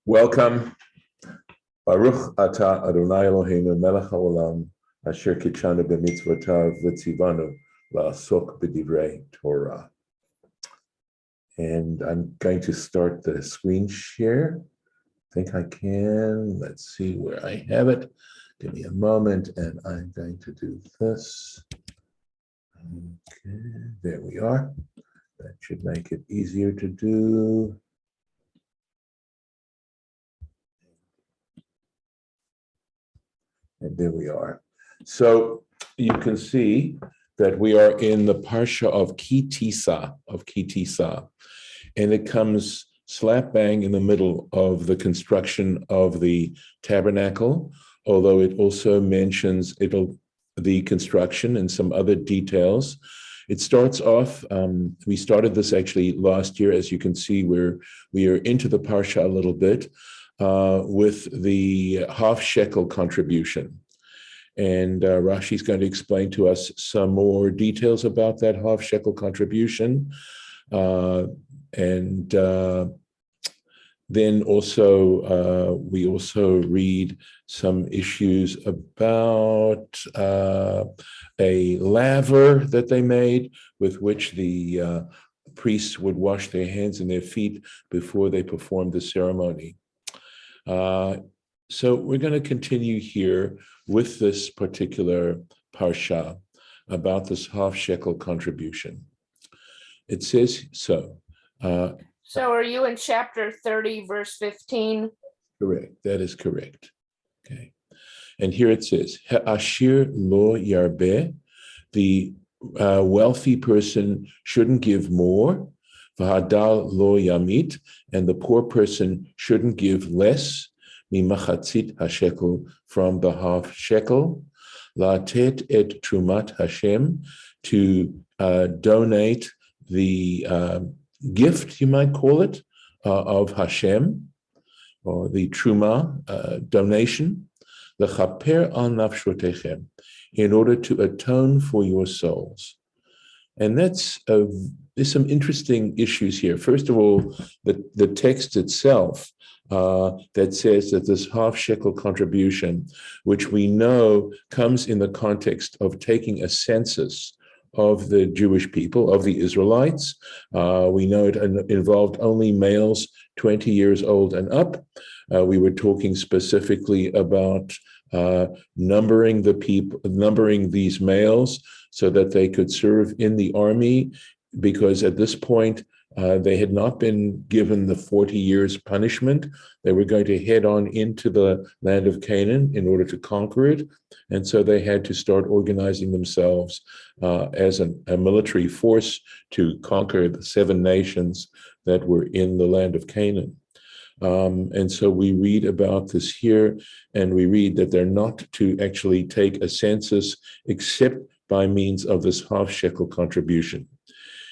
Welcome. Baruch atah Adonai Eloheinu melech haolam asher kitshanu b'mitzvotav v'tzivanu la'asok b'divrei Torah. And I'm going to start the screen share. I think I can. Let's see where I have it. Give me a moment, and I'm going to do this. Okay, there we are. That should make it easier to do. And there we are. So you can see that we are in the Parsha of Tisa, and it comes slap bang in the middle of the construction of the Tabernacle, although it also mentions the construction and some other details. It starts off, we started this actually last year, as you can see, we are into the Parsha a little bit, with the half shekel contribution. And Rashi is going to explain to us some more details about that half shekel contribution. Then also, we also read some issues about a laver that they made with which the priests would wash their hands and their feet before they performed the ceremony. So we're going to continue here with this particular parsha about this half shekel contribution. It says so. So are you in chapter 30, verse 15? Correct. That is correct. Okay. And here it says, Ha'ashir lo yarbeh, the wealthy person shouldn't give more. V'hadal lo yamit, and the poor person shouldn't give less. Mimachatzit hashekel, from the half shekel. La'tet et trumat Hashem, to donate the gift, you might call it, of Hashem, or the truma donation, lechaper al nafshotechem, in order to atone for your souls. And there's some interesting issues here. First of all, the text itself that says that this half shekel contribution, which we know comes in the context of taking a census of the Jewish people, of the Israelites. We know it involved only males 20 years old and up. We were talking specifically about numbering these males so that they could serve in the army, because at this point, they had not been given the 40 years punishment. They were going to head on into the land of Canaan in order to conquer it. And so they had to start organizing themselves as a military force to conquer the 7 nations that were in the land of Canaan. And so we read about this here, and we read that they're not to actually take a census except by means of this half shekel contribution.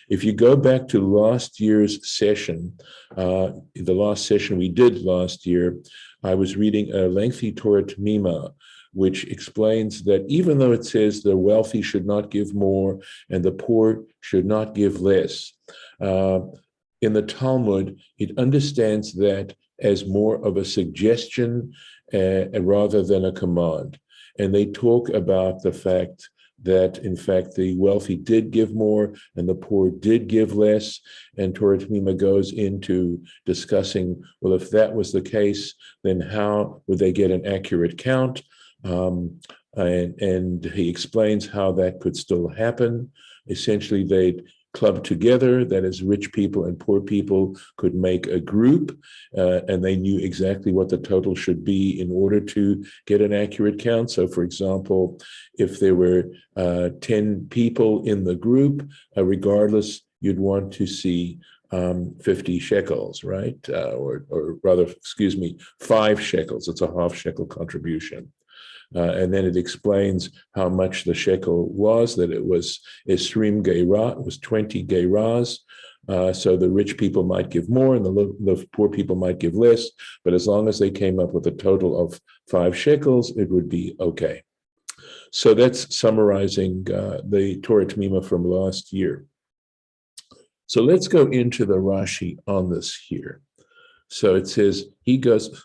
If you go back to last year's session, the last session we did last year, I was reading a lengthy Torah Tamima, which explains that even though it says the wealthy should not give more and the poor should not give less, in the Talmud, it understands that as more of a suggestion rather than a command. And they talk about the fact that, in fact, the wealthy did give more and the poor did give less. And Torah Tamima goes into discussing, well, if that was the case, then how would they get an accurate count? And he explains how that could still happen. Essentially, they'd club together, that is, rich people and poor people could make a group, and they knew exactly what the total should be in order to get an accurate count. So, for example, if there were 10 people in the group, regardless, you'd want to see 50 shekels, right? Or rather, 5 shekels. It's a half shekel contribution. And then it explains how much the shekel was, that it was Esrim Geirah, it was 20 Geirahs. So the rich people might give more and the poor people might give less, but as long as they came up with a total of 5 shekels, it would be okay. So that's summarizing the Torah Tamima from last year. So let's go into the Rashi on this here. So it says, he goes,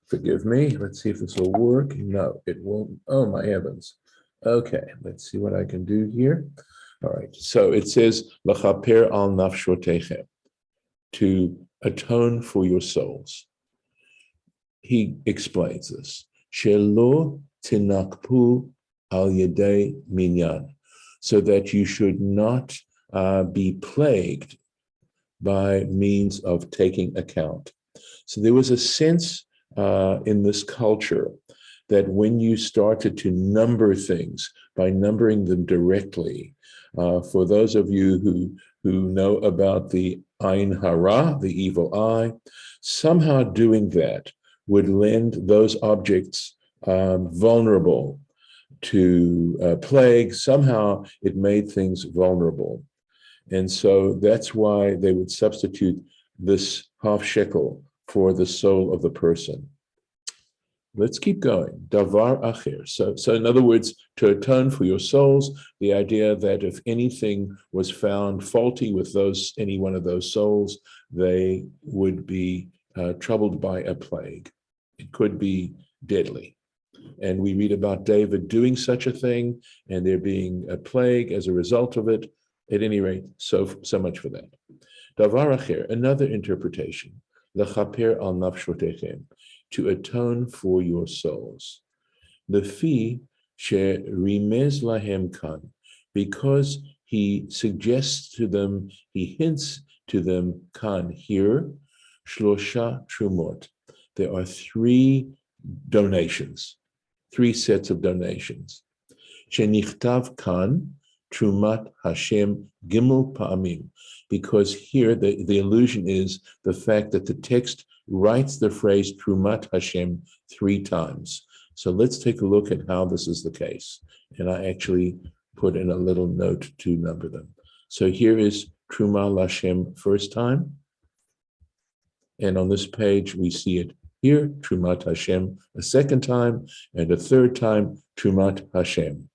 forgive me, let's see if this will work. No, it won't. Oh, my heavens. Okay, let's see what I can do here. All right, so it says, L'chaper al nafshotechem, to atone for your souls. He explains this. Shelo tinakpu al yedei minyan, so that you should not be plagued by means of taking account. So there was a sense in this culture that when you started to number things by numbering them directly, for those of you who know about the Ein Hara, the evil eye, somehow doing that would lend those objects vulnerable to plague. Somehow it made things vulnerable. And so that's why they would substitute this half shekel for the soul of the person. Let's keep going. Davar acher. So in other words, to atone for your souls, the idea that if anything was found faulty with any one of those souls, they would be troubled by a plague. It could be deadly. And we read about David doing such a thing and there being a plague as a result of it. At any rate, so much for that. Davar acher, another interpretation. Lechaper al nafshotechem, to atone for your souls. Lefi she rimez lahem kan, because he suggests to them, he hints to them kan here, shlosha trumot. There are three donations, three sets of donations. Shenichtav kan, Trumat Hashem Gimel Pa'amim, because here the allusion is the fact that the text writes the phrase Trumat Hashem 3 times. So let's take a look at how this is the case. And I actually put in a little note to number them. So here is Truma Hashem first time. And on this page, we see it here, Trumat Hashem a second time, and a third time, Trumat Hashem.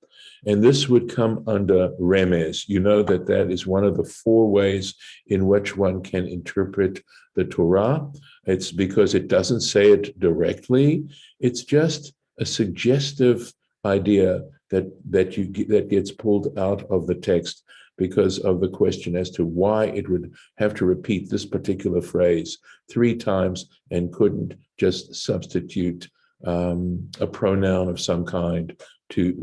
And this would come under remez. You know that is one of the 4 ways in which one can interpret the Torah. It's because it doesn't say it directly. It's just a suggestive idea that gets pulled out of the text because of the question as to why it would have to repeat this particular phrase 3 times and couldn't just substitute a pronoun of some kind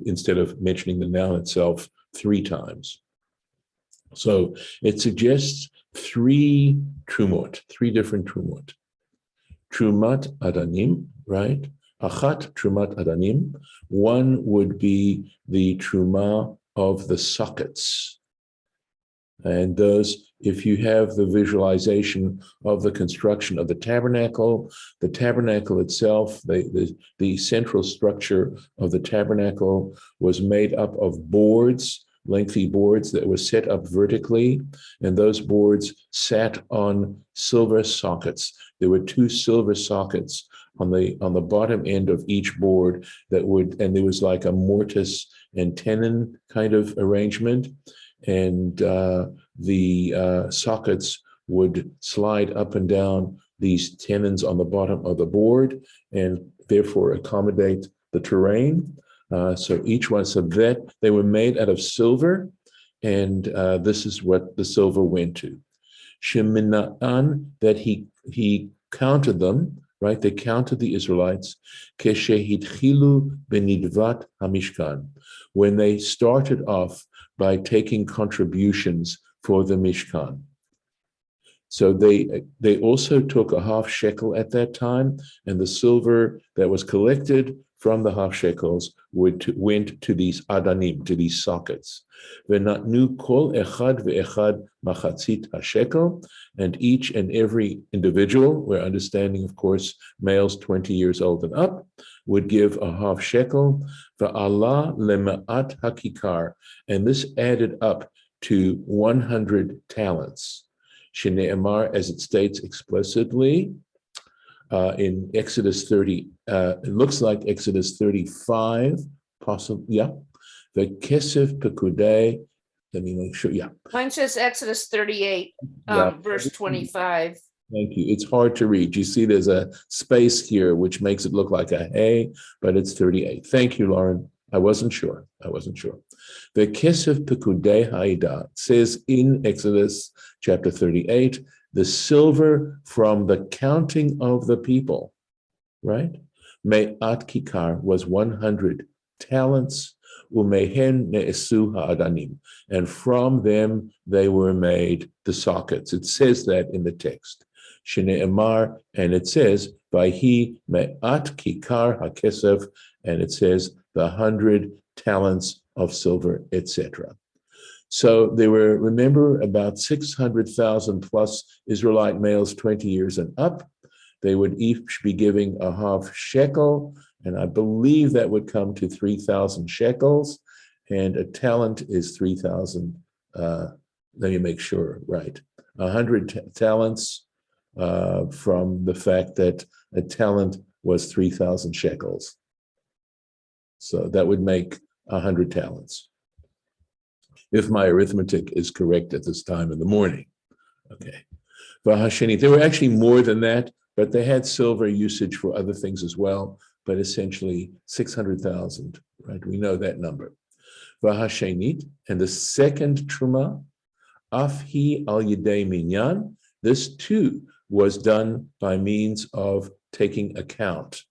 instead of mentioning the noun itself 3 times. So it suggests 3 trumot, 3 different trumot. Trumat adanim, right? Achat trumat adanim. One would be the truma of the sockets. And those, if you have the visualization of the construction of the tabernacle itself, the central structure of the tabernacle was made up of boards, lengthy boards that were set up vertically, and those boards sat on silver sockets. There were 2 silver sockets on the bottom end of each board and there was like a mortise and tenon kind of arrangement. And the sockets would slide up and down these tenons on the bottom of the board and therefore accommodate the terrain. So each one, so that they were made out of silver, and this is what the silver went to. Shemina'an, that he counted them, right? They counted the Israelites, keshehitchilu benidvat hamishkan, when they started off by taking contributions for the Mishkan. So they also took a half shekel at that time, and the silver that was collected from the half shekels went to these adanim, to these sockets. V'natnu kol echad ve'echad machatzit hashekel, and each and every individual, we're understanding, of course, males 20 years old and up, would give a half shekel, va'ala lema'at hakikar, and this added up to 100 talents. Shne'emar, as it states explicitly in Exodus 30, it looks like Exodus 35, possibly, yeah. The kesef pekudei, let me make sure, yeah. Mine says Exodus 38, Yeah. verse 25. Thank you. It's hard to read. You see, there's a space here which makes it look like a hey, but it's 38. Thank you, Lauren. I wasn't sure. The Kesef Pekudei Haida says in Exodus chapter 38, the silver from the counting of the people, right? Me'at kikar was 100 talents, umehen ne'esu ha'adanim, and from them they were made the sockets. It says that in the text. Shne'emar, and it says, Vayhi me'at kikar ha'kesef, and it says the 100 talents of silver, etc. So there were, remember, about 600,000 plus Israelite males 20 years and up. They would each be giving a half shekel, and I believe that would come to 3,000 shekels, and a talent is 3,000. Let me make sure, right? 100 talents from the fact that a talent was 3,000 shekels. So that would make 100 talents, if my arithmetic is correct at this time in the morning. Okay. There were actually more than that, but they had silver usage for other things as well, but essentially 600,000, right? We know that number. Vahashenit, and the second truma, afhi al yedei minyan, this too was done by means of taking account.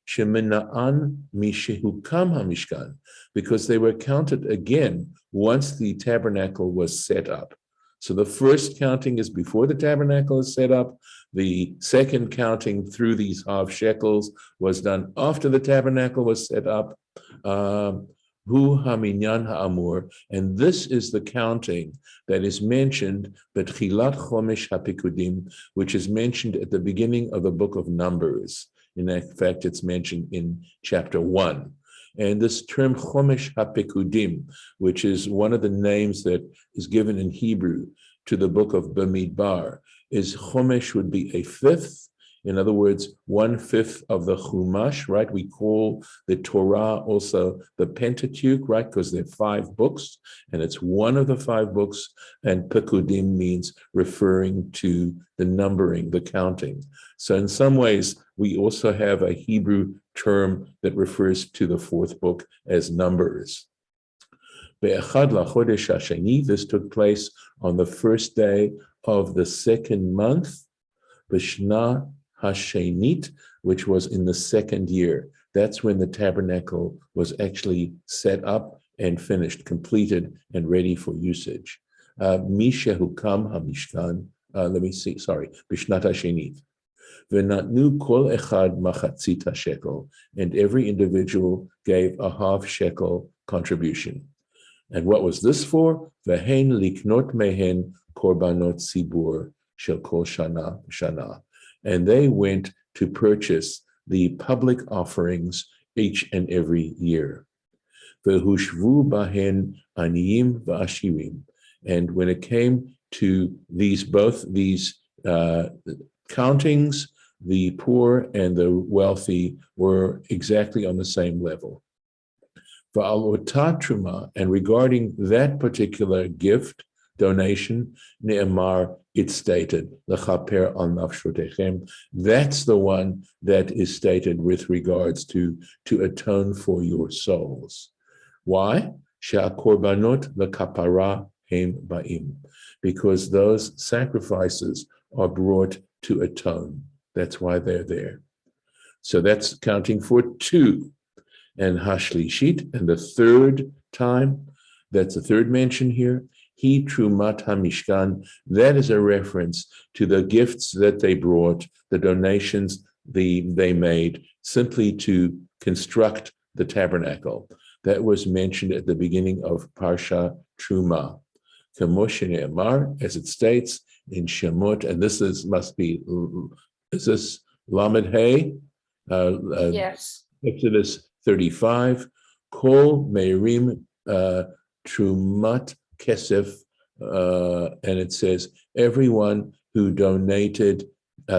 Shemina'an mishehukam hamishkan, because they were counted again once the tabernacle was set up. So the first counting is before the tabernacle is set up. The second counting through these half shekels was done after the tabernacle was set up. Hu haminyan ha'amur, and this is the counting that is mentioned, betchilat chomesh hapikudim, which is mentioned at the beginning of the book of Numbers. In fact, it's mentioned in chapter 1. And this term chomesh hapikudim, which is one of the names that is given in Hebrew to the book of Bamidbar, is chomesh would be a fifth. In other words, 1/5 of the Chumash, right? We call the Torah also the Pentateuch, right? Because there are 5 books, and it's one of the 5 books, and Pekudim means referring to the numbering, the counting. So in some ways, we also have a Hebrew term that refers to the 4th book as Numbers. Be'echad lachodesh hasheni, this took place on the first day of the 2nd month, B'shna Hashenit, which was in the 2nd year. That's when the tabernacle was actually set up and finished, completed, and ready for usage. Mishehukam hamishkan, B'shnat Hashenit. V'natnu kol echad machatzit shekel, and every individual gave a half shekel contribution. And what was this for? V'hein liknot mehen korbanot tzibur shel kol shana shana. And they went to purchase the public offerings each and every year. V'hushvu bahen aniyim v'ashirim. And when it came to both these countings, the poor and the wealthy were exactly on the same level. Va'al otah truma, and regarding that particular gift, donation, ne'emar, it's stated, l'chaper al nafshotechem, that's the one that is stated with regards to atone for your souls. Why? She'akorbanot l'kapara hem ba'im, because those sacrifices are brought to atone. That's why they're there. So that's counting for 2. And hashlishit, and the 3rd time, that's the 3rd mention here, he trumat hamishkan, that is a reference to the gifts that they brought, the donations they made, simply to construct the tabernacle. That was mentioned at the beginning of Parsha Truma. K'moshe ne'emar, as it states in Shemot, and this is Lamed Hey? Yes. Exodus 35, Kol Meirim Trumat Kesef, and it says, everyone who donated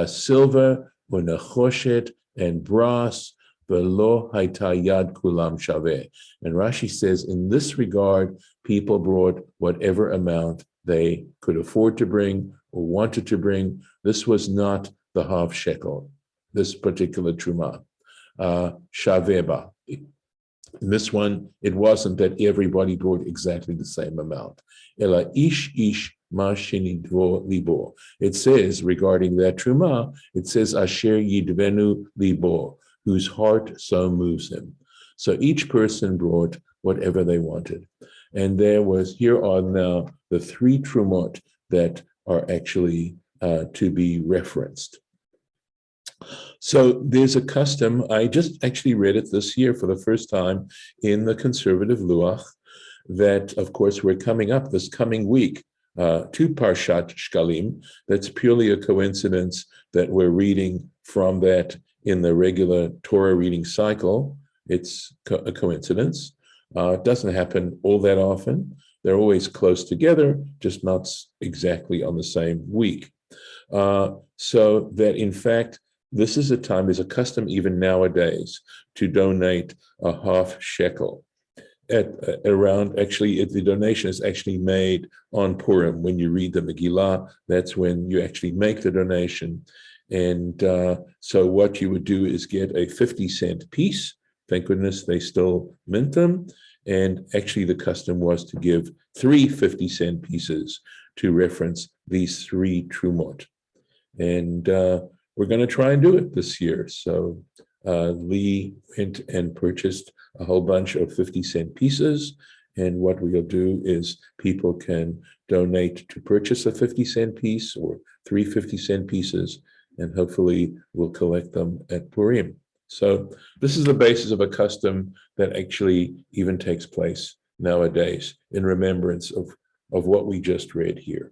silver, unachoshet, and brass, velo haita yad kulam shaveh. And Rashi says, in this regard, people brought whatever amount they could afford to bring or wanted to bring, this was not the half shekel, this particular truma, shaveba. In this one, it wasn't that everybody brought exactly the same amount. Ela ish ma shenidvo libo. It says regarding that truma, it says asher yidvenu libo, whose heart so moves him. So each person brought whatever they wanted. And here are now the three trumot that are actually to be referenced. So there's a custom, I just actually read it this year for the first time in the conservative Luach, that of course we're coming up this coming week to Parshat Shkalim. That's purely a coincidence that we're reading from that in the regular Torah reading cycle. It's a coincidence. It doesn't happen all that often. They're always close together, just not exactly on the same week. So that in fact, this is a time, there's a custom even nowadays to donate a half shekel. The donation is actually made on Purim. When you read the Megillah, that's when you actually make the donation. And so what you would do is get a 50-cent piece. Thank goodness they still mint them. And actually the custom was to give 3 50-cent pieces to reference these 3 trumot. And we're going to try and do it this year. So Lee went and purchased a whole bunch of 50-cent pieces. And what we'll do is people can donate to purchase a 50-cent piece or 3 50-cent pieces, and hopefully we'll collect them at Purim. So this is the basis of a custom that actually even takes place nowadays in remembrance of what we just read here.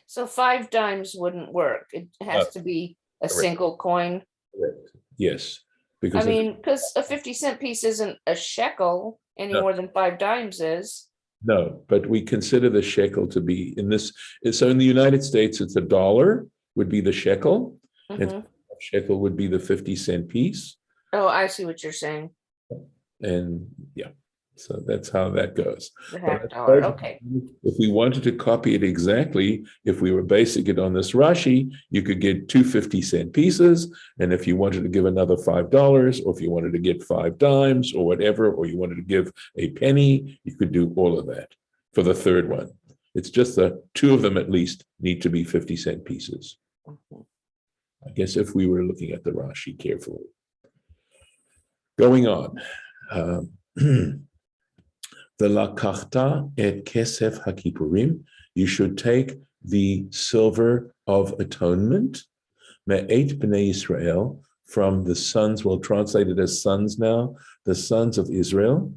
So 5 dimes wouldn't work. It has to be a correct. Single coin. Correct. Yes. Because a 50-cent piece isn't a shekel any more than 5 dimes is. No, but we consider the shekel to be in this. So in the United States, it's $1 would be the shekel, and shekel would be the 50-cent piece. Oh, I see what you're saying. And yeah, so that's how that goes. The half dollar, okay. If we wanted to copy it exactly, if we were basing it on this Rashi, you could get 2 50-cent pieces. And if you wanted to give another $5, or if you wanted to get 5 dimes or whatever, or you wanted to give a penny, you could do all of that for the third one. It's just that 2 of them at least need to be 50-cent pieces. I guess if we were looking at the Rashi carefully. Going on. The lakachta et kesef hakipurim, you should take the silver of atonement, me'et bnei Israel, from the sons, we'll translate it as sons now, the sons of Israel,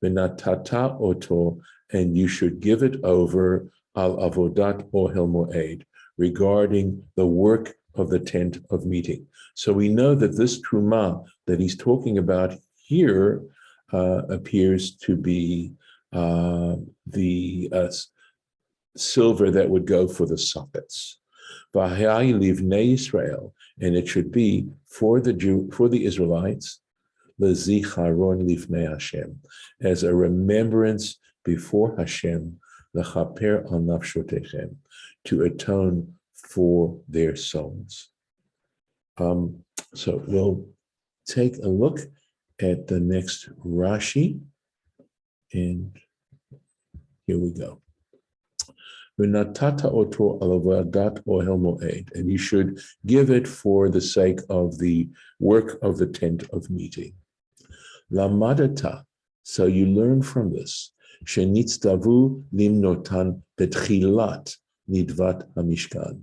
v'natata oto, and you should give it over al avodat ohel moed, regarding the work of the tent of meeting. So we know that this truma that he's talking about here appears to be the silver that would go for the sockets. V'hai livnei Israel, and it should be for the Israelites, lezicharon livnei Hashem, as a remembrance before Hashem, lechaper al nafshotechem, to atone for their souls. So we'll take a look at the next Rashi, and here we go. And you should give it for the sake of the work of the tent of meeting. Lamadata, so you learn from this, shenitztavu limnotan betchilat nidvat hamishkan,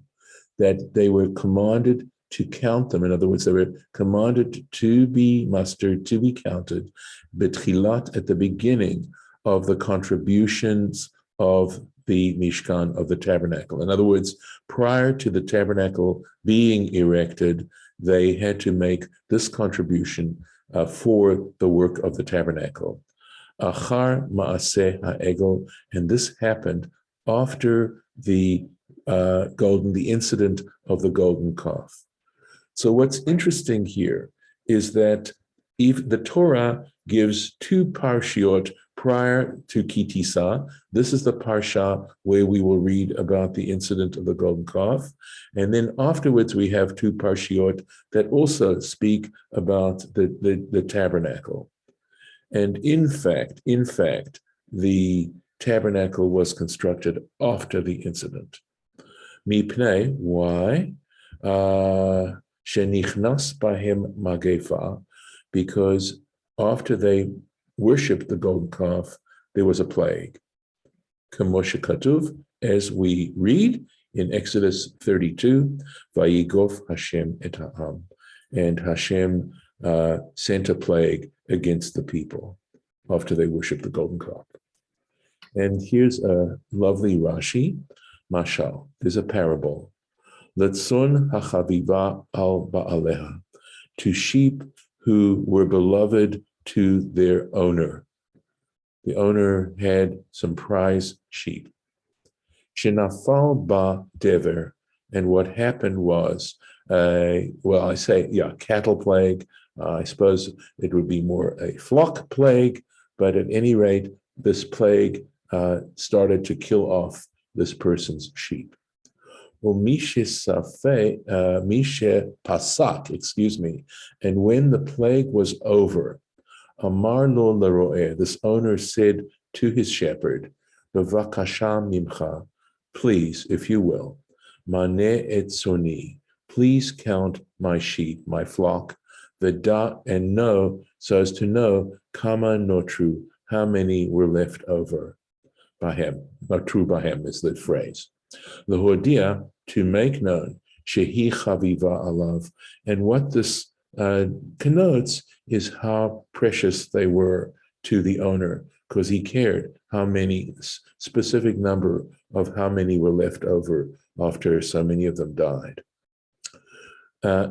that they were commanded to count them. In other words, they were commanded to be mustered, to be counted, betchilat, at the beginning of the contributions of the Mishkan, of the tabernacle. In other words, prior to the tabernacle being erected, they had to make this contribution for the work of the tabernacle. Achar ma'aseh ha'egel, and this happened after the incident of the golden calf. So what's interesting here is that the Torah gives 2 parshiot prior to Tisa. This is the Parsha where we will read about the incident of the golden calf. And then afterwards, we have two Parshiot that also speak about the tabernacle. And in fact, the tabernacle was constructed after the incident. Mipnei, why? Shenichnas bahem magefa, because after they worshipped the golden calf, there was a plague. Kamosha Katuv, as we read in Exodus 32, Vayigof Hashem et ha'am, and Hashem sent a plague against the people after they worshipped the golden calf. And here's a lovely Rashi, Mashal. There's a parable. Letzon hachaviva al ba'aleha, to sheep who were beloved to their owner. The owner had some prize sheep. Shenafal ba dever, and what happened was, cattle plague. I suppose it would be more a flock plague, but at any rate, this plague started to kill off this person's sheep. Mishe pasak, and when the plague was over, Amar lo leroeh, this owner said to his shepherd, Bevakasha mimcha, please, if you will, mane et soni, please count my sheep, my flock, veda, and know, so as to know, kama notru, how many were left over. Bahem, notru bahem is the phrase. Lehodia, to make known, shehi chaviva alav, and what this connotes is how precious they were to the owner, because he cared how many, specific number of how many were left over after so many of them died.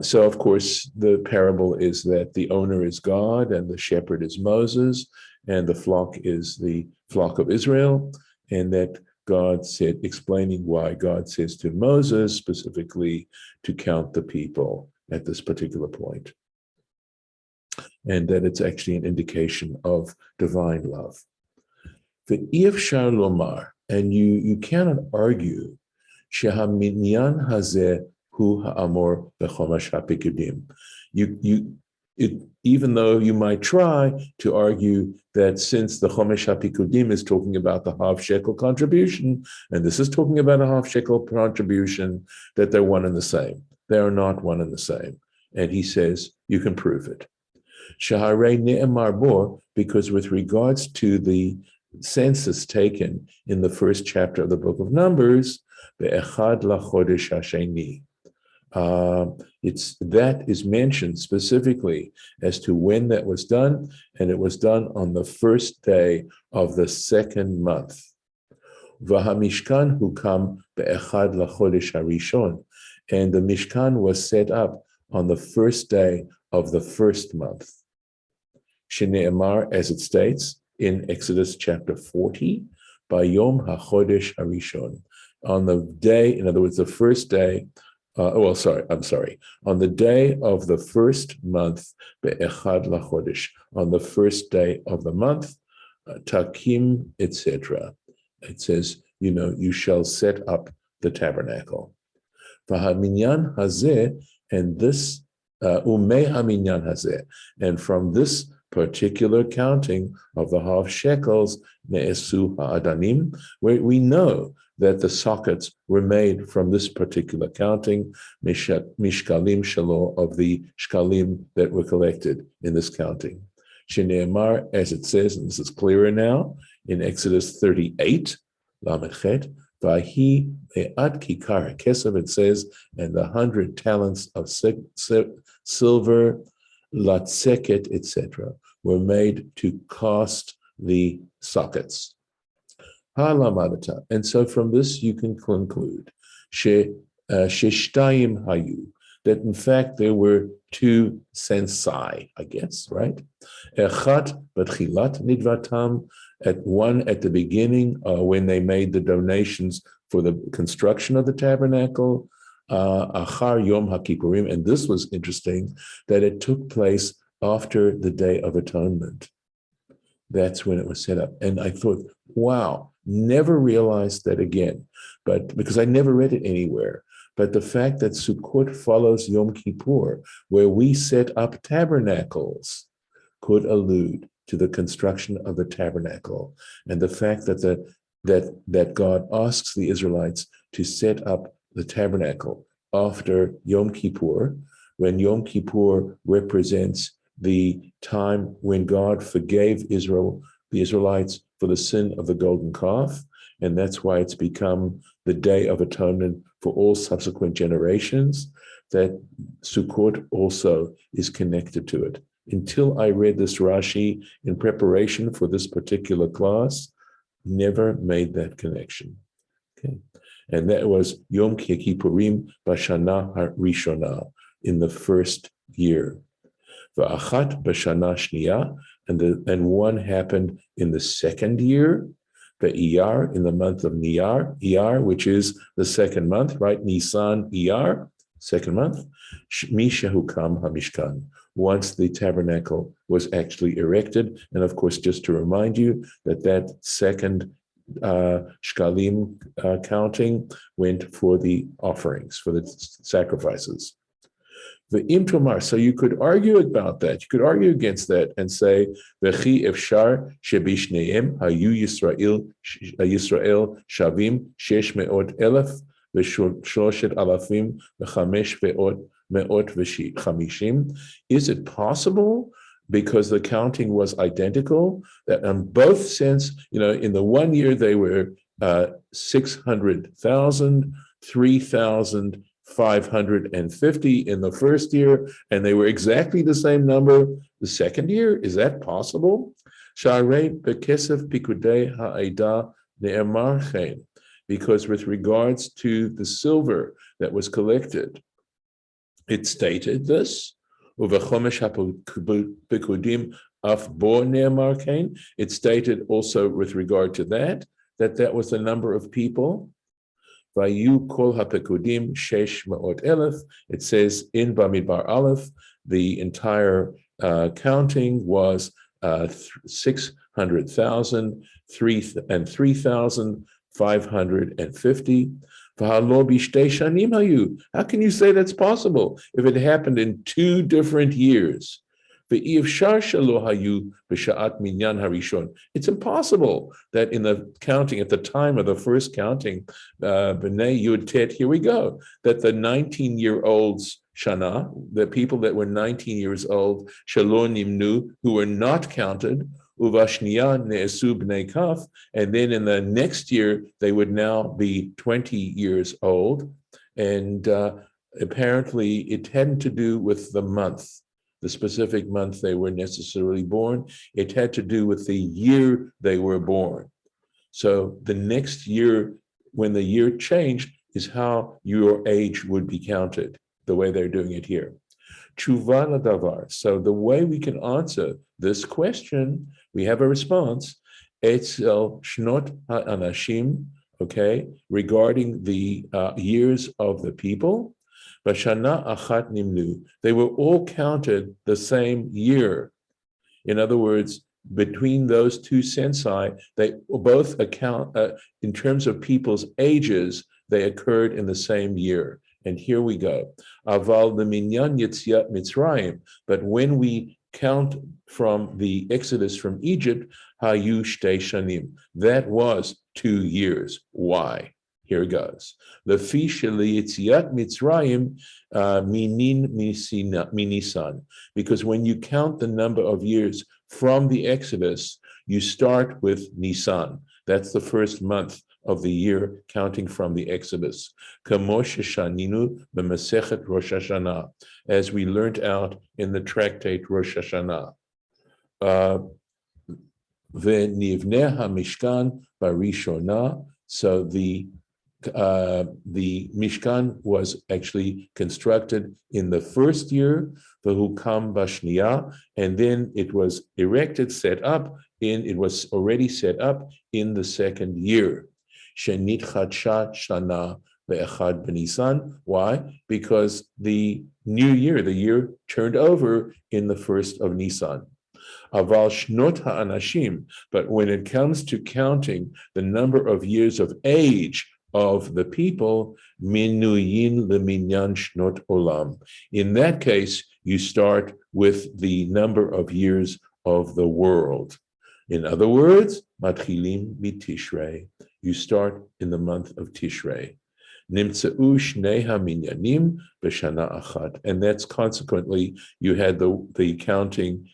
So, of course, the parable is that the owner is God and the shepherd is Moses and the flock is the flock of Israel, and that God said, explaining why God says to Moses specifically to count the people at this particular point, and that it's actually an indication of divine love. Ve'ifshar lomar, and you cannot argue, shehaminyan hazeh hu ha'amor b'chomash ha'pikudim. Even though you might try to argue that since the Chomesh HaPikudim is talking about the half shekel contribution, and this is talking about a half shekel contribution, that they're one and the same. They are not one and the same. And he says, you can prove it. Shaharei ne'emar bo, because with regards to the census taken in the first chapter of the book of Numbers, be'echad lachodesh hasheni, that is mentioned specifically as to when that was done, and it was done on the first day of the second month. V'hamishkan hukam be'echad lachodesh harishon, and the Mishkan was set up on the first day of the first month. Shne'emar, as it states in Exodus chapter 40, Bayom hachodesh harishon, on the day, in other words, the first day. On the day of the first month, be'echad lachodesh, on the first day of the month, takim, etc. It says, you shall set up the tabernacle. V'haminyan hazeh, and this, umei haminyan hazeh, and from this particular counting of the half shekels, ne'esu ha'adanim, where we know that the sockets were made from this particular counting, mishkalim shalo, of the shkalim that were collected in this counting. Shene'emar, as it says, and this is clearer now, in Exodus 38, Lamed Chet, Vahi me'at kikar kesef, it says, and 100 talents of silver, latzeket, etc., were made to cast the sockets. And so from this you can conclude sheshtayim hayu, that in fact there were two sensai, I guess, right? Echat b'tchilat nidvatam, at the beginning when they made the donations for the construction of the tabernacle, achar yom hakippurim, and this was interesting that it took place after the Day of Atonement. that's when it was set up. And I thought, wow, never realized that again. But because I never read it anywhere. But the fact that Sukkot follows Yom Kippur, where we set up tabernacles, could allude to the construction of the tabernacle, and the fact that that God asks the Israelites to set up the tabernacle after Yom Kippur, when Yom Kippur represents the time when God forgave Israel, the Israelites, for the sin of the golden calf, and that's why it's become the Day of Atonement for all subsequent generations, that Sukkot also is connected to it. Until I read this Rashi in preparation for this particular class, never made that connection. Okay, and that was Yom Kippurim Bashana Harishona, in the first year. Va'achat Bashana Shniya, and one happened in the second year. Iyar, in the month of Iyar, which is the second month, right? Nisan, Iyar, second month. Mishahukam Hamishkan, once the tabernacle was actually erected. And of course, just to remind you that second shkalim counting went for the offerings, for the sacrifices. The imtomar, so you could argue about that. You could argue against that and say, "V'chi efshar shebishneim hayu Yisrael shavim shesh me'ot elef v'shloshet alafim v'chamesh me'ot v'chamishim." Is it possible, because the counting was identical, that on both sense, in the 1 year they were 600,000, 3,550 in the first year, and they were exactly the same number the second year? Is that possible? Because with regards to the silver that was collected, it stated this. It stated also with regard to that was the number of people. Vayu kol hapekudim shesh ma'ot elef. It says in Bamidbar Aleph, the entire counting was 600,000, 3,550. How can you say that's possible if it happened in 2 different years? It's impossible that in the counting, at the time of the first counting, B'nai Yud Tet, here we go, that the 19-year-olds, Shana, the people that were 19 years old, Shelo Nimnu, who were not counted, Uvashniya Ne'esu B'nai Kaf, and then in the next year, they would now be 20 years old. And apparently it hadn't to do with the month, the specific month they were necessarily born. It had to do with the year they were born. So the next year, when the year changed, is how your age would be counted, the way they're doing it here. Tshuva l'davar. So the way we can answer this question, we have a response. Etzel shnot ha'anashim, okay, regarding the years of the people. Bashana achat nimnu. They were all counted the same year. In other words, between those two censi, they both account, in terms of people's ages, they occurred in the same year. And here we go. Aval leminyan yetziat Mitzrayim. But when we count from the Exodus from Egypt, hayu shtei shanim. That was 2 years. Why? Here it goes. The fish yetziat Mitzrayim minin minisan. Because when you count the number of years from the Exodus, you start with Nisan. That's the first month of the year, counting from the Exodus. Kamosh shaninu b'masechet Rosh Hashanah, as we learned out in the tractate Rosh Hashanah. V'nivneh hamishkan barishona. So the Mishkan was actually constructed in the first year, v'hukam bashniya, and then it was erected, it was already set up in the second year. Shenit chadsha shana ve'echad b'nisan. Why? Because the new year, the year turned over in the first of Nisan. Aval shnot ha'anashim, but when it comes to counting the number of years of age of the people, minuyin leminyan shnot olam. In that case, you start with the number of years of the world. In other words, matchilim mitishrei. You start in the month of Tishrei. Nimtzeu shnei haminyanim b'shana achat, and that's consequently you had the counting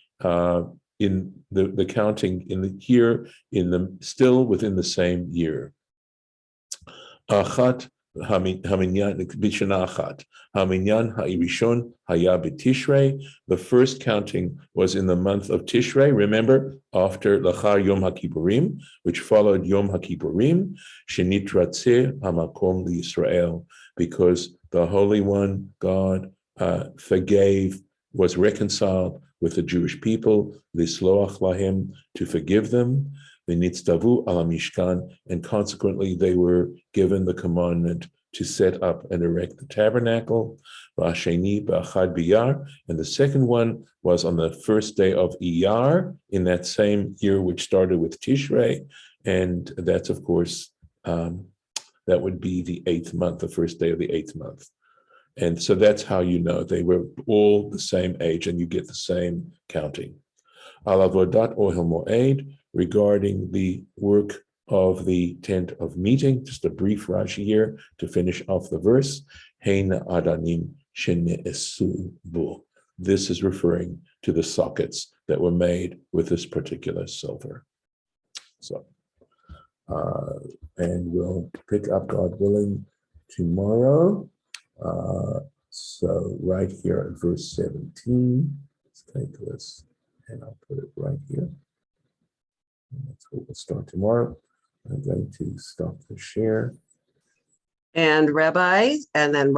in the counting in the year in the still within the same year. Achat haminyan b'shana achat. Haminyan ha'irishon haya b'tishrei. The first counting was in the month of Tishrei. Remember, after Lachar Yom HaKippurim, which followed Yom HaKippurim, Shenitratzeh hamakom liYisrael, because the Holy One, God, was reconciled with the Jewish people, lisloach lahem, to forgive them, v'nitztavu ala mishkan, and consequently they were given the commandment to set up and erect the tabernacle, v'asheni b'achad b'yar, and the second one was on the first day of Iyar, in that same year which started with Tishrei, and that's of course, that would be the 8th month, the first day of the 8th month. And so that's how you know they were all the same age and you get the same counting. Alavodat ohel moed, regarding the work of the tent of meeting, just a brief Rashi here to finish off the verse. Heina adanim shene'esu bu. This is referring to the sockets that were made with this particular silver. So, and we'll pick up, God willing, tomorrow. So right here at verse 17, let's take this and I'll put it right here. And that's where we'll start tomorrow. I'm going to stop the share. And Rabbi, and then